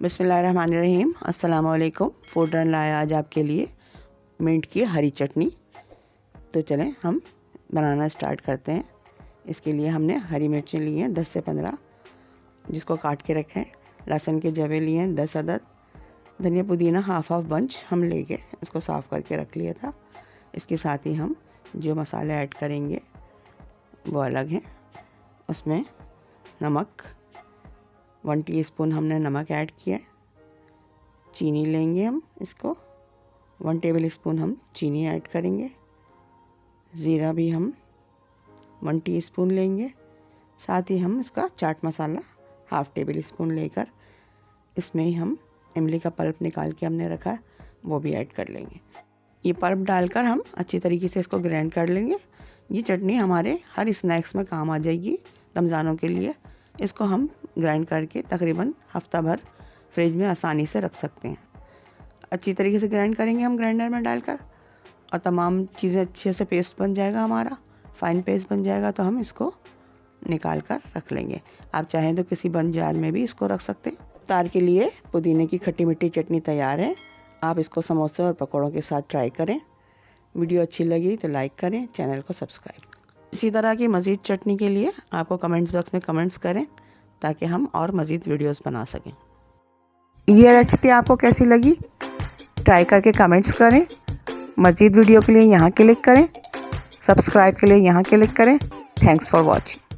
बिस्मिल्लाहिर्रहमानिर्रहीम। अस्सलाम वालेकुम। फूड रन लाया आज आपके लिए मिंट की हरी चटनी। तो चलें हम बनाना स्टार्ट करते हैं। इसके लिए हमने हरी मिर्चें ली हैं 10 से 15, जिसको काट के रखें। लहसुन के जवे लिए हैं 10 अदद। धनिया पुदीना हाफ बंच हम लेके इसको साफ़ करके रख लिया था। इसके साथ ही हम जो मसाले ऐड करेंगे वो अलग हैं। उसमें नमक 1 टीस्पून हमने नमक ऐड किया है। चीनी लेंगे हम, इसको 1 टेबल स्पून हम चीनी ऐड करेंगे। ज़ीरा भी हम 1 टीस्पून लेंगे। साथ ही हम इसका chaat masala half table spoon लेकर इसमें ही हम इमली का पल्प निकाल के हमने रखा है वो भी ऐड कर लेंगे। ये पल्प डालकर हम अच्छी तरीके से इसको ग्राइंड कर लेंगे। ये चटनी हमारे हर स्नैक्स में काम आ जाएगी रमज़ानों के लिए। इसको हम ग्राइंड करके तकरीबन हफ्ता भर फ्रिज में आसानी से रख सकते हैं। अच्छी तरीके से ग्राइंड करेंगे हम ग्राइंडर में डालकर, और तमाम चीज़ें अच्छे से पेस्ट बन जाएगा, हमारा फाइन पेस्ट बन जाएगा। तो हम इसको निकाल कर रख लेंगे। आप चाहें तो किसी बंद जार में भी इसको रख सकते हैं। इफ्तार के लिए पुदीने की खट्टी मीठी चटनी तैयार है। आप इसको समोसे और पकौड़ों के साथ ट्राई करें। वीडियो अच्छी लगी तो लाइक करें, चैनल को सब्सक्राइब करें। इसी तरह की मज़ीद चटनी के लिए आपको कमेंट्स बॉक्स में कमेंट्स करें ताकि हम और मज़ीद वीडियोस बना सकें। ये रेसिपी आपको कैसी लगी ट्राई करके कमेंट्स करें। मज़ीद वीडियो के लिए यहाँ क्लिक करें, सब्सक्राइब के लिए यहाँ क्लिक करें। Thanks for watching.